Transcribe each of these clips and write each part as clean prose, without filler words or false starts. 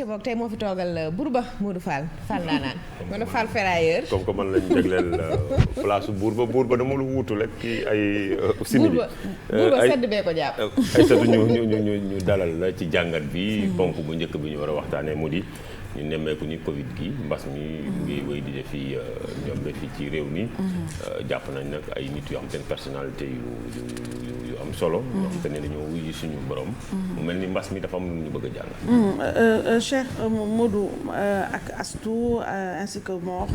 ayca boog tey moo fi toogal Bourba Modou Fall daanaan man Fall ferrailleur. comme que man lañ jagleel place Bourba dama lu wuutu rek kii ay. simili Bourba sedd bee ko jàpp. ay sedd ñu dalal la ci jàngat bi. ponk bu njëkk bi ñu war a waxtaanee mu di ñu nemmeeku ni Covid gi mbas mi ngi wéy di def fii ñoom la fii ci réew mi. jàpp nañ nag ay nit yoo xam te ne personnalité yu am solo. yoo xam te ne dañoo wuyu suñu borom. mu mel ni mbas mi dafa am lu ñu bëgg a jàng. Cheikh Modou ak Astou ainsi que Mor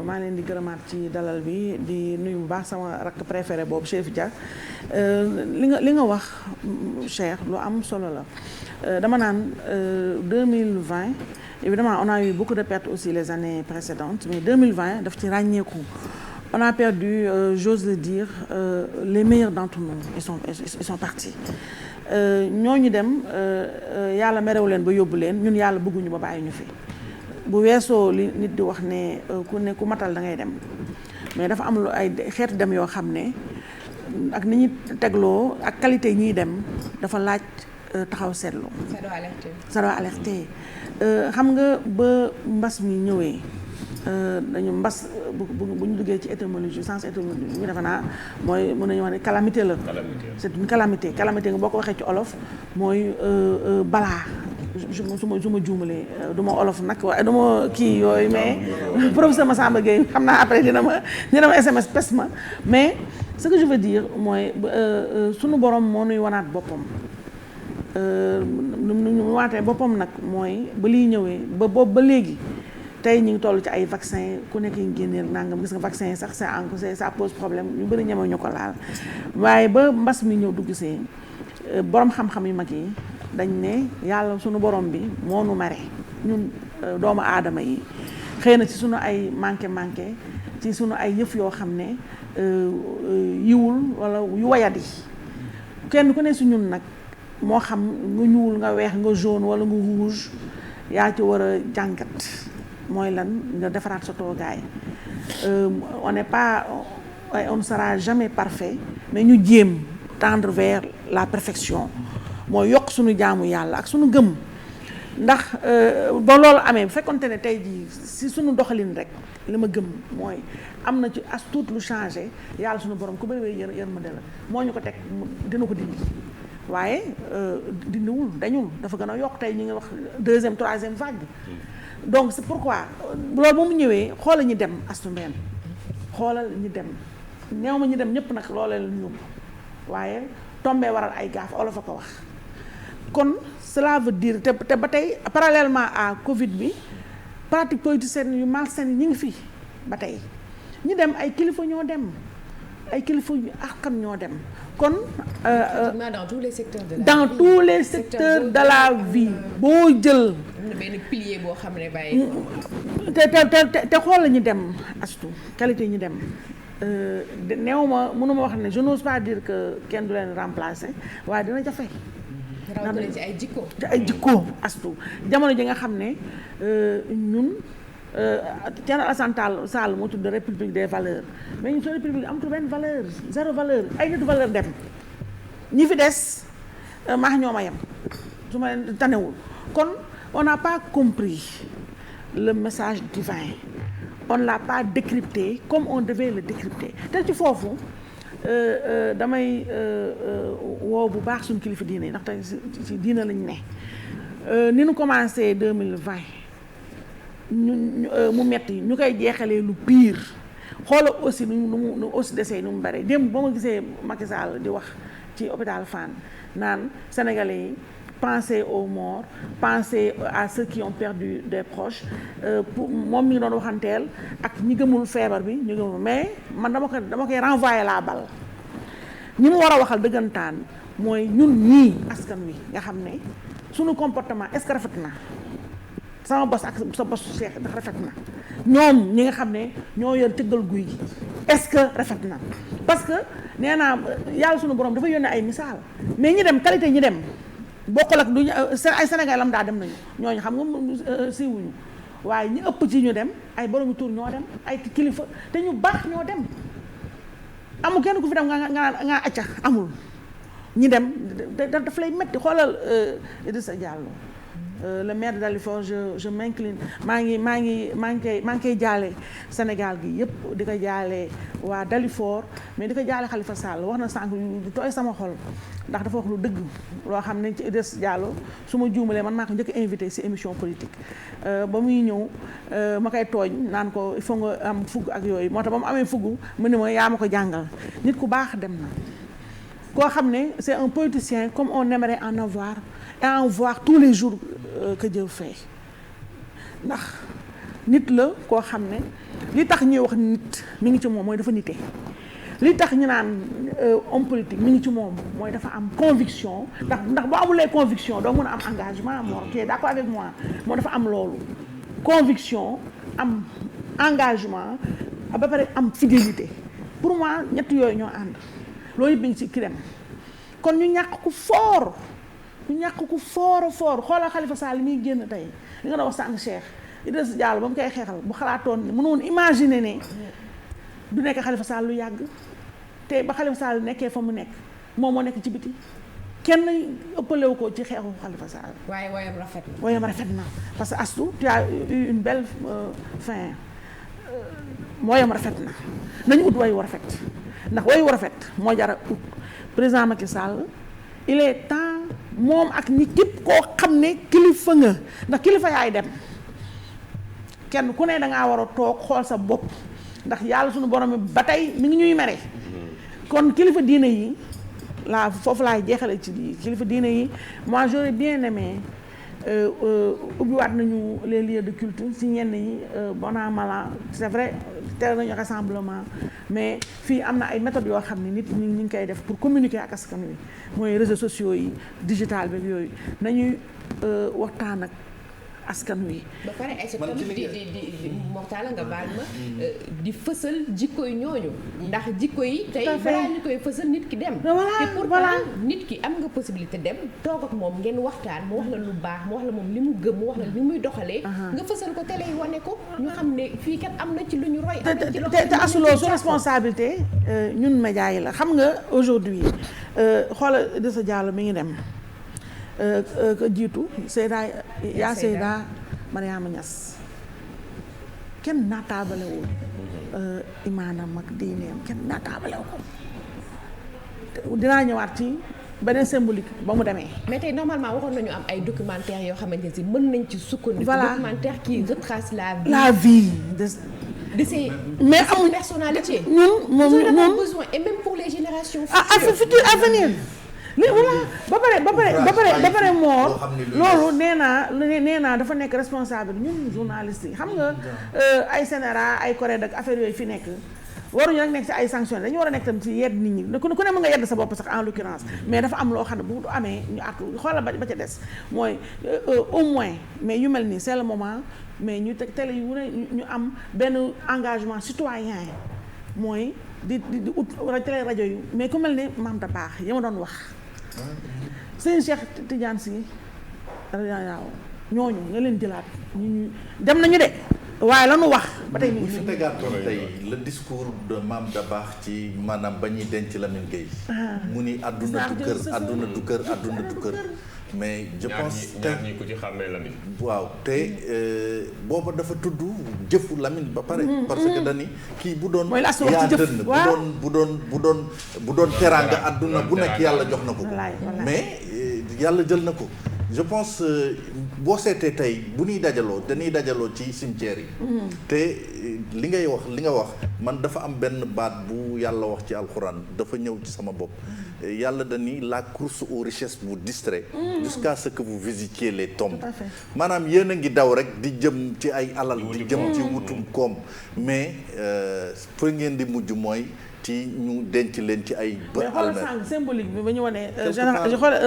maa leen di gërëmaat ci dalal bi di nuyu bu baax sama rakk préféré boobu Chef Dia li nga wax Cheikh lu am solo la dama naan 2020 évidemment on a eu beaucoup de pertes aussi les années précédentes mais 2020 daf ci ràññeeku on a perdu j'ose le dire les meilleurs d'entre nous ils sont partis ñooñu dem yàlla merew leen ba yóbbu leen ñun yàlla bëgguñu ba bàyyi ñu fi bu weesoo li nit di wax ne ku matal da ngay dem mais dafa am lu ay xeetu dem yoo xam ne ak ni ñuy tegloo ak qualité yi ñuy dem dafa laaj taxaw seetlu. ça doit alerter xam nga ba mbas mi ñëwee dañu mbas bu ñu duggee ci étymologie sens étymologie bi defe naa mooy mën nañu wax ne calamité la. c'est une calamité nga boo ko waxee ci olof mooy balaa su ma juumalee du ma olof nag waaye du ma kii yooyu mais professeur Massamba Gueye xam naa après dina ma SMS pes ma mais ce que je veux dire mooy sunu borom moo nuy wanaat boppam. nu waatee boppam nag mooy ba liy ñëwee ba boobu ba léegi tey ñu ngi toll ci ay vaccin ku nekk yi génneel nangam gis nga vaccin yi sax ça pose problème ñu bëri ñeme ñu ko laal waaye ba mbas mi ñëw dugg see borom xam-xam yu mag yi dañ ne yàlla sunu borom bi moo nu mere ñun doomu aadama yi xëy na ci sunu ay manqué ci sunu ay yëf yoo xam ne yiwul wala yu wayadi kenn ku ne si ñun nag moo xam nga ñuul nga weex nga jaune wala nga rouge yaa ci war a jàngat mooy lan nga defaraat sa toogaay on n'est pas on ne sera jamais parfait mais ñu jéem tendre vers la perfection mooy yokk suñu jaamu yàlla ak suñu gëm ndax ba loolu amee bu fekkonte ne tey jii si suñu doxalin rek li ma gëm mooy am na ci as tuut lu changé yàlla suñu borom ku bëri yërmande la moo ñu ko teg dina ko dindi waaye dindiwul dañul dafa gën a yokk tey ñu ngi wax 2e 3e vague donc c'est pourquoi loolu ba mu ñëwee xoolal ñi dem Astou Mbène xoolal ñi dem neew ma ñi dem ñëpp nag loolee la ñu yóbbu waaye tombee waral ay gaaf olof a ko wax kon cela veut dire te ba tey parallèlement à Covid bi pratique politicienne yu malsaine yi ñu ngi fi ba tey ñi dem ay kilifa ñoo dem ay kilifa yu askan ñoo dem kon dans tous les secteurs de la vie boo jël benn pilier boo xam ne bàyyi te xool la ñu dem Astou qualité ñu dem néew ma mënuma wax ne je n'ose pas dire que kenn du leen remplacer waaye dina jafe rawatina ci ay jikko Astou jamono ji nga xam ne ñun Thierno Alassane Sall moo tudd république des valeurs mais ñun suñu république amatul benn valeur zéro valeur ay nitu valeur dem ñi fi des maax ñoo ma yem su ma leen tanewul kon on n'a pas compris le message divin on l'a pas décrypté comme on devait le décrypter te ci foofu damay woo bu baax suñu kilifa diine yi ndax tey ci diine lañ ne ni ñu commencé 2020 mu metti ñu koy jeexalee lu pire xoola aussi nu aussi desee nu mu bare démb ba ma gisee Macky Sall di wax ci hôpital Fann naan sénégalais yi pensez aux morts pensez à ceux qui ont perdu des proches moom mi ngi doon waxanteel ak ñi gëmul feebar bi ñu gëmul mais man dama koy renvoyer la balle ñi mu war a waxal dëggantaan mooy ñun ñii askan wi nga xam ne suñu comportement est-ce que rafet na sama bos ak sa bos Cheikh ndax rafet na ñoom ñi nga xam ne ñoo yor tëggal guy gi est-ce que rafet na parce que nee naa yàlla suñu borom dafa yónnee ay misaal mais ñi dem qualité ñi dem bokkul ak duñu ay Sénégal lam daa dem nañu ñooñu xam nga siiwuñu waaye ñi ëpp ci ñu dem ay boromi tur ñoo dem ay kilifa te ñu baax ñoo dem amul kenn ku fi dem nga acca amul ñi dem daf lay metti xoolal Idrissa Diallo le maire de Dalifort je m'incline maa ngi koy jaale Sénégal gi yëpp di ko jaale waa Dalifort mais di ko jaale Khalifa Sall wax na sànq di tooy sama xol ndax dafa wax lu dëgg loo xam ne ci Idriss Diallo su ma juumalee man maa ko njëkk invité ci émission politique ba muy ñëw ma koy tooñ naan ko il faut nga am fugg ak yooyu moo tax ba mu amee fugg mu ne ma yaa ma ko jàngal nit ku baax dem na koo xam ne c'est un politicien comme on aimerait en avoir et en voir tous les jours que Dieu fait ndax nit la koo xam ne li tax ñuy wax nit mi ngi ci moom mooy dafa nite li tax ñu naan homme politique mi ngi ci moom mooy dafa am conviction ndax boo amulee conviction doo mën a am engagement moo ok d'accord avec moi moo dafa am loolu conviction am engagement ba pare am fidélité pour moi ñett yooyu ñoo ànd loolu yëpp mi ngi ci ki dem kon ñu ñàkk ku fort xoolal Khalifa Sall muy génn tey li nga doon wax sànq Cheikh Idriss Diallo ba mu koy xeexal bu xalaatoon ne mënoon imaginer ne du nekk Khalifa Sall lu yàgg te ba Khalifa Sall nekkee fa mu nekk moom moo nekk ci biti kenn ëppalewu ko ci xeexu Khalifa Sall. waaye woyam rafet na parce que Astou tu as eu une belle fin woyam rafet na nañu ut wayu rafet ndax wayu rafet moo jara ut président Macky Sall il est temps moom ak ñi képp koo xam ne kilifa nga ndax kilifa yaay dem kenn ku ne dangaa war a toog xool sa bopp ndax yàlla suñu borom mi ba tey mi ngi ñuy mere kon kilifa diine yi laa foofu laay jeexale ci lii kilifa diine yi moi j'aurais bien aimé ubbiwaat nañu les lieux de culte si ñenn yi bon an mal an c'est vrai tere nañu rassemblement mais fii am na ay méthodes yoo xam ne nit ñi ngi koy def pour communiquer ak askan wi mooy réseaux sociaux yi digital bi yooyu nañuy waxtaan ak askan wi. ba pare ay sa tamit di Mortala nga baal ma di fësal jikko yi ñooñu ndax jikko yi tey balaa ñu koy fësal nit ki dem te pourtant nit ki am nga possibilité dem toog ak moom ngeen waxtaan mu wax la lu baax mu wax la moom li mu gëm mu wax la li muy doxalee nga fësal ko télé yi wane ko ñu xam ne fii kat am na ci lu ñu roy te asuloo su responsabilité ñun média yi la xam nga aujourd'hui xoola Idrissa Diallo mi ngi dem jiitu Seyda Mariama Niass kenn naataabalewul imaanam ak diineem kenn naataabalewu ko dinaa ñëwaat ci beneen symbolique ba mu demee. mais tey normalement waxoon nañu am ay documentaires yoo xamante ne si mën nañ ci sukkandiku. voilà documentaire qui retrace la vie de ces mais amul personnalités. ñun besoin et même pour les générations futures à venir. mais voilà ba pare moo loolu nee naa dafa nekk responsable ñun journalistes yi xam nga ay CNRA ay Corée ak affaire yooyu fi nekk waruñu rek nekk ci ay sanctions dañu war a nekk tam ci yedd nit ñi ku ne mën nga yedd sa bopp sax en l'occurrence mais dafa am loo xam ne bu amee ñu àttu xoolal ba ca des mooy au moins mais yu mel nii c'est le moment mais ñu teg télé yu ñu am benn engagement citoyen mooy di ut télé rajo yu mais ku mel ne Mame Dabakh yi ma doon wax sëñ Cheikh Tidiane Sy waaw ñooñu nga leen jëlaat ñu dem nañu de waaye la ñu wax ba tey bu ñu tegaatoon tey le discours de Mame Dabakh ci maanaam ba ñuy denc Lamine Gueye mu ni àdduna du kër mais je pense ñaar ñi ku ci xàmmee Lamine waaw te booba dafa tudd jëfu Lamine ba pare parce que dani kii bu doon yaa dënn bu doon teraanga àdduna bu nekk yàlla jox na ko mais yàlla jël na ko je pense boo seetee tey bu ñuy dañuy dajaloo ci cimetière yi te li nga wax man dafa am benn baat bu yàlla wax ci alxuraan dafa ñëw ci sama bopp yàlla dañuy la course aux richesses vous distrait jusqu'à ce que vous visitiez les tombes maanaam yéen a ngi daw rek di jëm ci ay alal di jëm ci wutum koom mais fa ngeen di mujj mooy ci ñu denc leen ci ay mais xoolal sànq symbolique bi ba ñu wane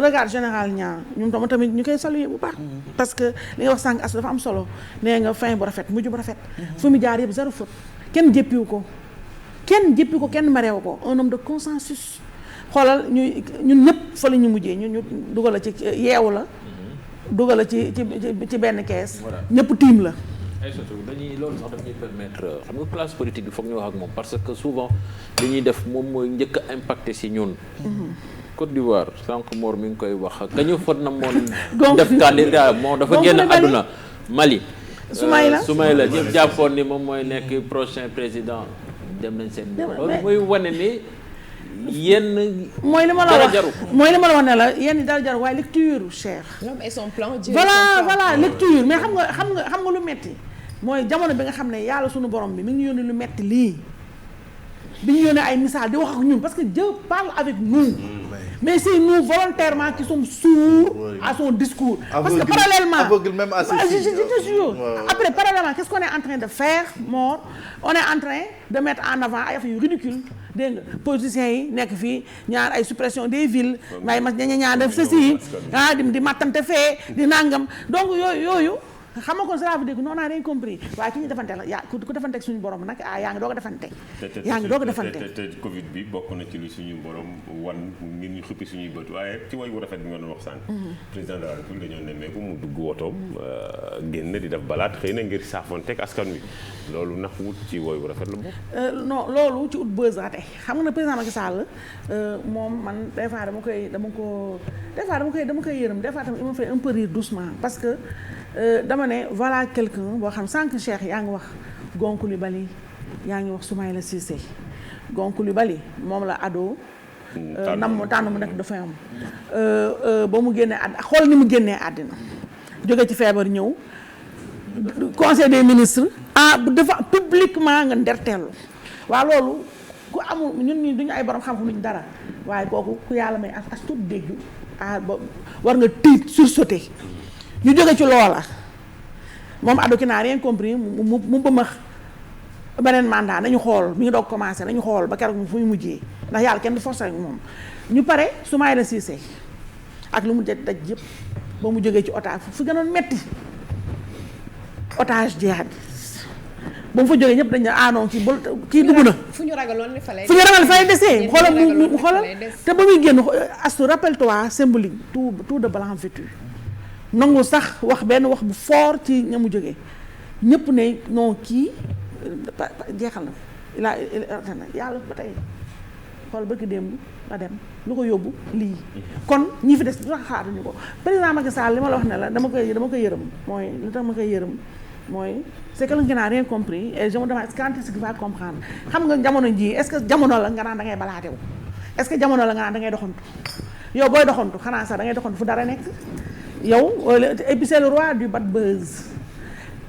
regard général ñaar ñun tamit ñu koy saluer bu baax parce que li nga wax sànq as dafa am solo nee nga fin bu rafet mujj bu rafet fu mu jaar yëpp zéro faute kenn jéppiwu ko kenn mareewu ko un homme de consensus xoolal ñun ñëpp fa la ñu mujjee ñu dugal la ci yeewu la dugal la ci benn kees ñëpp tiim la ay surtout loolu sax daf ñuy permettre xam nga classe politique bi foog ñu wax ak moom parce que souvent li ñuy def moom mooy njëkk a impacté si ñun Côte d'Ivoire sànq Mor mi ngi koy wax kañu fot na moon def candidat moo dafa génn àdduna Mali. Soumaïla ñëpp jàppoon ni moom mooy nekk prochain président dem nañ seen. loolu muy wane ni yenn. mooy li ma la wax ne la yenn dara jaru waaye lecture cher. ñoom et son plan. voilà lecture mais xam nga lu metti mooy jamono bi nga xam ne yàlla sunu borom bi mi ngi yónni lu metti lii bi ñu yónnee ay misaal di wax ak ñun parce que Dieu parle avec nous. Mais c'est nous volontairement qui sommes sourds à son discours. Parce que parallèlement, aveugle même à je te jure. Après, parallèlement, qu'est-ce qu'on est en train de faire, Mor? On est en train de mettre en avant ay affaires yu ridicule dégg nga politiciens yi nekk fii ñaar ay suppression des villes may ma ñaar def ceci di mattante fee di nangam donc yooyu xam nga kon cela veut dire que on n'a rien compris waaye ki ñu defante la yaa ku defante ak suñu borom nag yaa ngi doog a defante. yaa ngi doog a defante te Covid bi bokk na ci lu suñu borom wan ngir ñu xuppi suñuy bët waaye ci way wu rafet bi nga doon wax sànq. président de la République dañoo nemmeeku mu dugg wotoom génn di def balaat xëy na ngir saafonteeg askan wi loolu ndax wut ci way wu rafet la bokk. non loolu ci ut buzz raté xam nga ne président Macky Sall moom man des fois dama koy yërëm des fois tamit il me fait un peu rire doucement parce que. dama ne voilà quelqu'un boo xam sànq Cheikh yaa ngi wax Gon Coulibaly yaa ngi wax Soumaïla Cissé Gon Coulibaly moom la ado tànn mu nekk dafa am ba mu génnee xool ni mu génnee àddina jóge ci feebar ñëw conseil des ministres dafa publiquement nga nderteelu waaw loolu ku amul ñun ñi duñu ay borom xam-xam duñu dara waaye kooku ku yàlla may as tuut dégg war nga tiit sursauter ñu jóge ci loola moom ado ki n'a rien compris mu bëmax beneen mandat nañu xool mi ngi doog commencé nañu xool ba keroog fu ñu mujjee ndax yàlla kenn du forcé ak moom ñu pare Soumaïla Cissé ak lu mu daj yëpp ba mu jógee ci otage fu gënoon metti otage jihad ba mu fa jógee ñëpp dañ ne non kii dugg na fu ñu ragaloon ni fa lay desee xoolal mu xoolal te ba muy génn Astou rappelle-toi symbolique tout de blanc vêtu nangu sax wax benn wax bu fort ci ña mu jógee ñëpp ne non kii jeexal na yàlla ba tey xool bëgg démb la dem lu ko yóbbu lii kon ñi fi des du tax xaaruñu ko président Macky Sall li ma la wax ne la dama koy yërëm mooy li tax ma koy yërëm mooy c'est quelqu'un qui n'a rien compris et je me demande quand est-ce qu'il va comprendre xam nga jamono ji est-ce que jamono la nga naan da ngay balaatewu est-ce que jamono la nga naan da ngay doxantu yow booy doxantu xanaa sax da ngay doxantu fu dara nekk yow et puis c'est le roi du bad buzz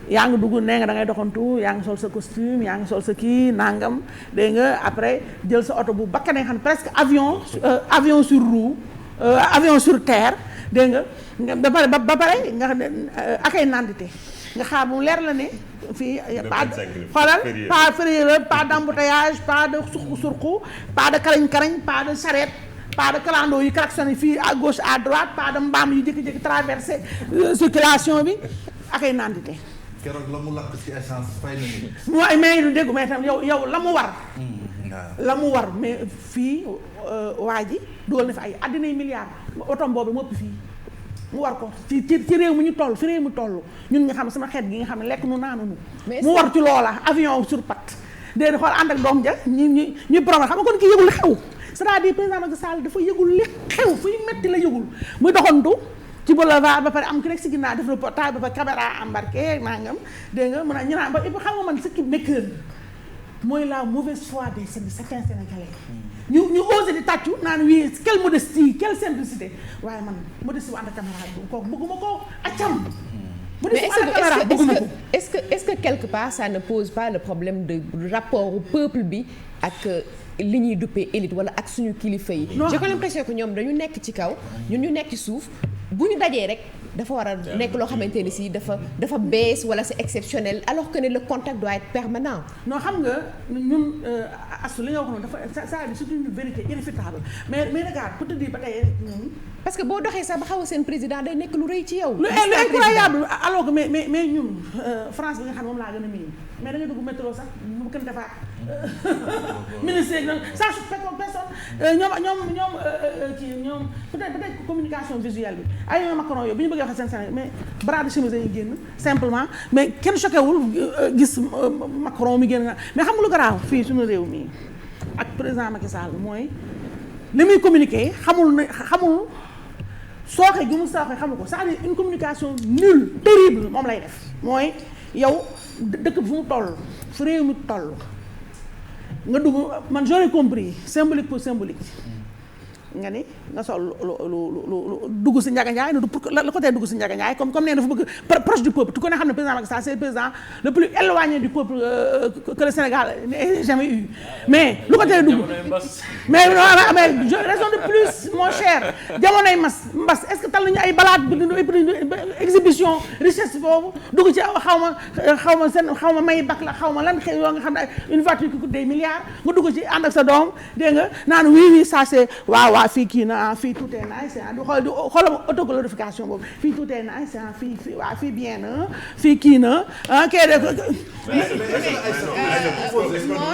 yaa ngi dugg nee nga da ngay doxantu yaa ngi sol sa costume yaa ngi sol sa kii nangam dégg nga après jël sa oto bu bakkanee xam presque avion sur roue avion sur terre dégg nga ba pare nga xam ne akay nandite nga xaar mu leer la ne fii xoolal pas férié pas d'embouteillage pas de surqu pas de karañ pas de charrette pas de clando yi klaxonné fii à gauche à droite pas de mbaam yu jékki-jékki traversé circulation bi akay nandite keroog la mu lakk ci essence fay nañu. mooy mais lu déggu mais tam yow la mu war. la mu war mais fii waa ji dool na fi ay àddinay milliards otom boobu mu ëpp fii mu war ko ci réew mi ñu toll fi réew mi toll ñun nga xam sama xeet gi nga xam ne lekk nu naanunu mu war ci loola avion sur patte déedéet xool ànd ak doom ja ñu promet xam nga kon kii yëgul li xew c'est-à-dire président Macky Sall dafa yëgul li xew fuy metti la yëgul muy doxantu ci boulevard ba pare am ki nekk si ginnaaw def reportage ba pare caméra embarqué nangam dégg nga mën a ñu naan ba xam nga man ce qui m'écoeure mooy la mauvaise foi de certains Sénégalais ñu osé di tàccu naan oui quelle modestie quelle simplicité waaye man modestie bu ànd caméra bi kooku bëgguma ko accam mais est-ce que quelque part ça ne pose pas le problème de rapport au peuple bi ak li ñuy duppee élite wala ak suñu kilifa yi j'ai l'impression que ñoom dañu nekk ci kaw ñun ñu nekk ci suuf bu ñu dajee rek dafa war a nekk loo xamante ni si dafa bees wala c'est exceptionnel alors que ne le contact doit être permanent. non xam nga ñun asu li nga wax noonu dafa c'est une vérité irréfutable mais regarde pour te dire ba tey ñun. parce que boo doxee sax ba xaw a seen président day nekk lu rëy ci yow. lu incroyable alors que mais ñun France bi nga xam ne moom laa gën a miin mais da nga dugg métro sax bu kenn defaat ministre yeeg noonu ça choque personne ñoom peut-être communication visuelle bi ay Macron yow bi ñu bëggee waxee seen Sénégal mais bras de chemise yi génn simplement mais kenn choqué wul gis Macron mi génn mais xam nga lu garaaw fii suñu réew mi ak président Macky Sall mooy li muy communiquer xamul sooxe gi mu sooxe xamul ko c'est-à-dire une communication nulle terrible moom lay def mooy yow dëkk bi fu mu toll fu réew mi toll nga dugg man j'aurais compris symbolique pour symbolique nga ni nga sol lu dugg si Ndiaga Ndiaye ne du pour la côté dugg si Ndiaga Ndiaye comme nee dafa bëgg proche du peuple tu connais xam ne président Macky Sall c'est le président le plus éloigné du peuple que le Sénégal n'ait jamais eu mais lu côté dugg mais raison de plus mon cher jamonoy mbas est-ce que tal nañu ay balade exhibition richesse boobu dugg ci xaw ma may bak la xaw ma lan xëy yoo nga xam ne une voiture qui coûte des milliards nga dugg ci ànd ak sa doom dégg nga naan oui ça c'est waaw fii kii na fii tout est nice du xoolal autoglorification boobu fii tout est nice fii waaw fii bien na fii kii na kay de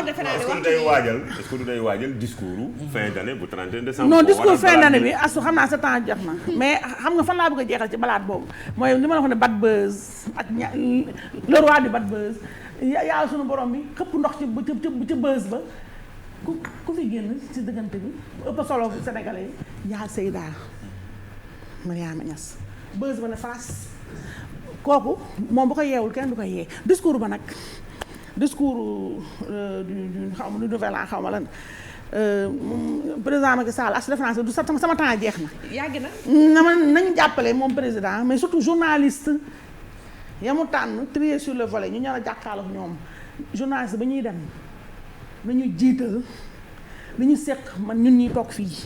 est-ce que du day waajal discours fin d'année bu 31 décembre non discours fin d'année bi asu xam naa sa temps jox na mais xam nga fan laa bëgg a jeexal ci balaat boobu mooy li ma la wax ne bad buzz ak le roi du bad buzz yàlla sunu borom bi xëpp ndox ci buzz ba ku fi génn ci diggante bi ëpp solo Sénégalais yi yaa Seyda Mariama Niass buzz ba ne face kooku moom bu ko yeewul kenn du ko yee discours ba nag discours du xaw ma du nouvel an xaw ma lan président Macky Sall as def naa du sama temps jeex na. yàgg na. nañu jàppale moom président mais surtout journaliste ya mu tànn trier sur le volet ñu ñor a jàkkaarloo ak ñoom journaliste ba ñuy dem nañu jiital li ñu seq man ñun ñuy toog fii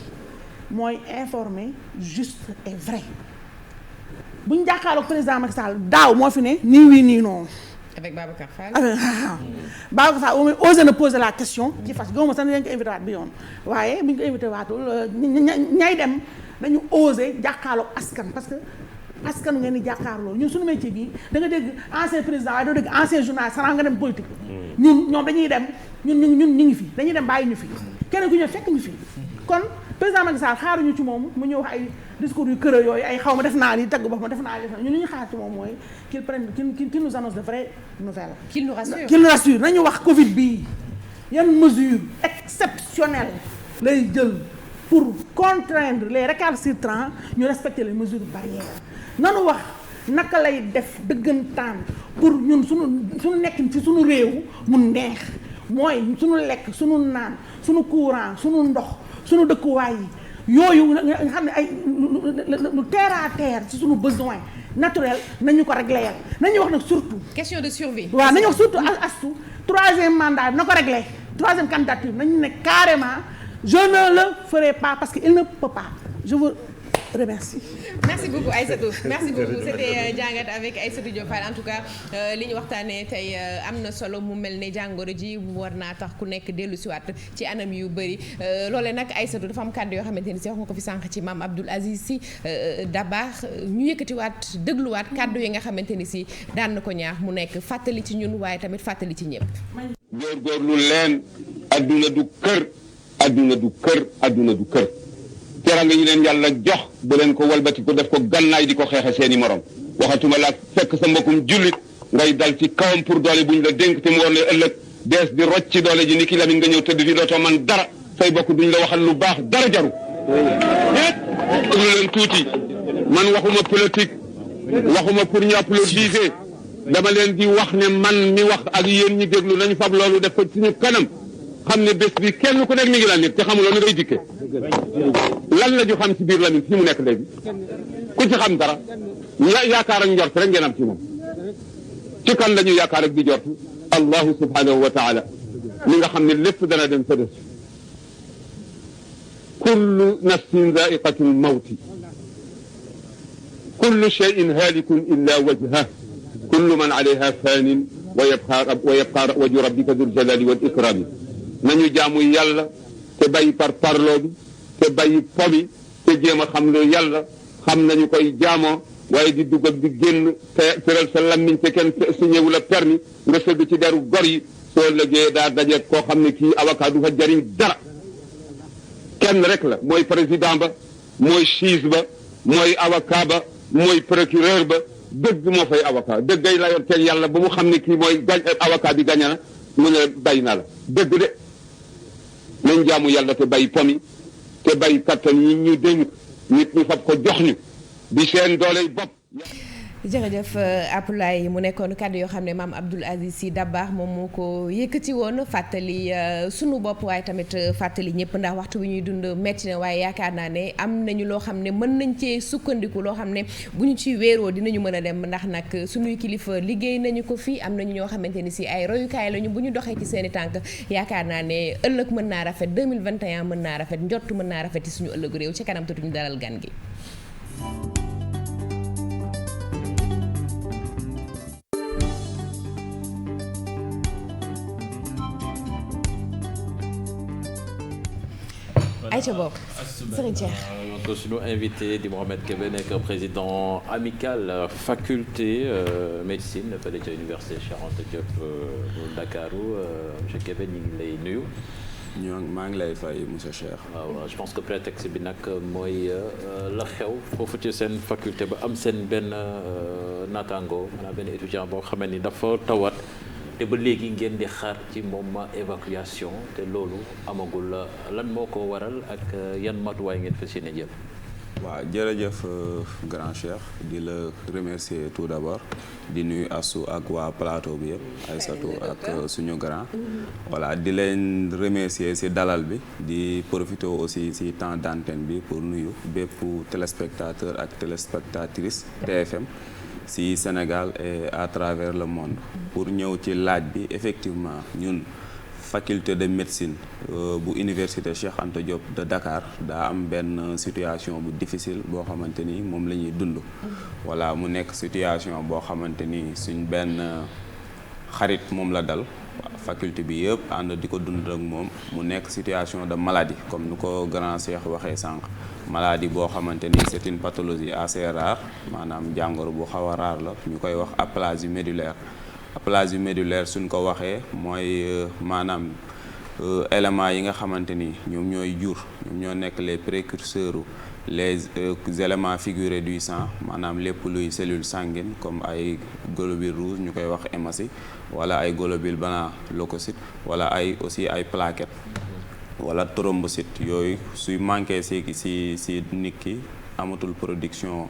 mooy informer juste et vrai bu ñu jàkkaarloo ak président Macky Sall daaw moo fi ne nii wii nii non. avec Babacar Fall. Babacar Fall au moins osé na poser la question. ci fas gëmuma sax dañ ko invité waat bi yoon waaye bu ñu ko invité waatul ñay dem dañu osé jàkkaarloo askan parce que askan ngeen di jàkkaarloo ñun suñu métier bi da nga dégg ancien président waaye doo dégg ancien journaliste xanaa nga dem politique. ñoom dañuy dem ñun ñu ngi fi dañuy dem bàyyi ñu fi kenn ku ñëw fekk ñu fi kon président Macky Sall xaaruñu ci moom mu ñëw wax ay discours yu kër yooyu ay xaw ma def naa li tagg bopp ma def naa li ñun li ñu xaar ci moom mooy qu'il prenne qu'il nous annonce de vraies nouvelles. qu'il nous rassure nañu wax Covid bii yan mesures exceptionnelles lay jël pour contraindre les récalcitrants ñu respecter les mesures barrières nanu wax naka lay def dëggantaan pour ñun suñu nekkin ci suñu réew mu neex mooy suñu lekk suñu naan suñu courant suñu ndox suñu dëkkuwaay yi yooyu nga xam ne ay lu terre à terre ci suñu besoin naturel nañu ko réglé yal nañu wax nag surtout question de survie waaw nañu wax surtout astu troisième mandat na ko réglé troisième candidature nañu ne carrément je ne le ferai pas parce que il ne peut pas je vous remercie. merci beaucoup Aïssatou merci beaucoup c'était jàngat avec Aïssatou Diop Fall en tout cas li ñu waxtaanee tey am na solo mu mel ne jàngoro ji war naa tax ku nekk dellu siwaat ci anam yu bëri loolee nag Aïssatou dafa am kàddu yoo xamante ni si wax nga ko fi sànq ci maam Abdoul Aziz Sy Dabakh ñu yëkkatiwaat dégluwaat kàddu yi nga xamante ni si daan na ko ñaax mu nekk fàttali ci ñun waaye tamit fàttali ci ñëpp. góorgóorlu leen adduna du kër adduna du kër adduna du kër. teranga ñu leen yàlla jox bu leen ko walbati ko def ko gannaay di ko xeexe seeni morom waxatuma la fekk sa mbokkum jullit ngay dal ci kawam pour doole buñ la dénk te mu war la ëllëg dees di rocc ci doole ji ni ki Lamine nga ñëw tëdd fi dootoo man dara say bokk duñ la waxal lu baax dara jaru déglu leen tuuti man waxuma politique waxuma pour ñu applaudiser dama leen di wax ne man mi wax ak yéen ñi déglu nañu fab loolu def ko suñu kanam xam ne bés bi kenn ku nekk mi ngi la nit te xamuloo ni ngay dikke lan la ñu xam ci biir Lamine fi mu nekk léegi ku ci xam dara yaakaar ak njort rek ngeen am ci moom ci kan la ñu yaakaar ak di jort allahu subhanahu wa taala mi nga xam ne lépp dana dem sa des kullu nafsin zaiqatul mawti kullu shay'in halikun illa wajhah kullu man alayha fanin wa yabqa wajhu rabbika dhul jalali wal ikrami nañu jaamu yàlla te bàyyi par parloo bi te bàyyi po bi te jéem a xam lu yàlla xam nañu koy jaamoo waaye di dugg ak di génn te tëral sa lammiñ te kenn signé wu la permis nga sëgg ci deru gor yi soo lëggee daa daje koo xam ne kii avocat du fa jariñ dara kenn rek la mooy président ba mooy juge ba mooy avocat ba mooy procureur ba dëgg moo fay avocat dëggay la yor teel yàlla ba mu xam ne kii mooy avocat bi gañe na mu ne bàyyi naa la dëgg de nañ jaamu yàlla te bàyyi pomi te bay kattan yi ñu dénk nit ñi fab ko jox ñu di seen dooley bopp. jërëjëf Abdoulaye mu nekkoon kàddu yoo xam ne maam Abdoul Aziz Sy Dabakh moom moo ko yëkkati woon fàttali sunu bopp waaye tamit fàttali ñëpp ndax waxtu bi ñuy dund metti na waaye yaakaar naa ne am nañu loo xam ne mën nañ cee sukkandiku loo xam ne bu ñu ci wéeroo dinañu mën a dem ndax nag sunuy kilifa liggéey nañu ko fii am nañu ñoo xamante ni si ay royukaay lañu bu ñu doxee ci seen i tànk yaakaar naa ne ëllëg mën naa rafet 2021 mën naa rafet njott mën naa rafet ci suñu ëllëgu réew ci kanam tuuti ñu dalal gan gi. ayca bokk Serigne Cheikh donc suñu invité di Mohamed Kébé nekk président amical faculté médecine fële ca université Cheikh Anta Diop bu Ndakaaru monsieur Kébé ñu ngi lay nuyu. maa ngi lay fay monsieur Cheikh. waaw je pense que prétexte bi nag mooy la xew foofu ci seen faculté ba am seen benn naataango maanaam benn étudiant boo xamee ni dafa tawat. te ba léegi ngeen di xaar ci moom évacuation te loolu amagul lan moo ko waral ak yan matuwaay ngeen fas yéene jël. waaw jërëjëf grand cheikh di la remercier tout d'abord di nuyu Assou ak waa plateau bi yëpp Aïssatou ak suñu grand. voilà di leen remercier ci dalal bi di profiter aussi ci temps d'antenne bi pour nuyu bépp téléspectateur ak téléspectatrice TFM. ci Sénégal et à travers le monde pour ñëw ci laaj bi effectivement ñun faculté de médecine bu université Cheikh Anta Diop de Dakar daa am benn situation bu difficile boo xamante ni moom la ñuy dund. voilà mu nekk situation boo xamante ni suñ benn xarit moom la dal faculté bi yëpp ànd di ko dund ak moom mu nekk situation de maladie comme nu ko grand Cheikh waxee sànq. maladie boo xamante ni c'est une pathologie assez rare maanaam jàngoro bu xaw a rare la ñu koy wax aplasie médullaire aplasie médullaire suñ ko waxee mooy maanaam éléments yi nga xamante ni ñoom ñooy jur ñoom ñoo nekk les précurseurs les éléments figurés du sang maanaam lépp luy cellule sanguine comme ay globules rouges ñu koy wax hémocyte wala ay globules blancs leucocytes wala ay aussi ay plaquettes wala thrombocyte yooyu suy manqué si nit ki amatul production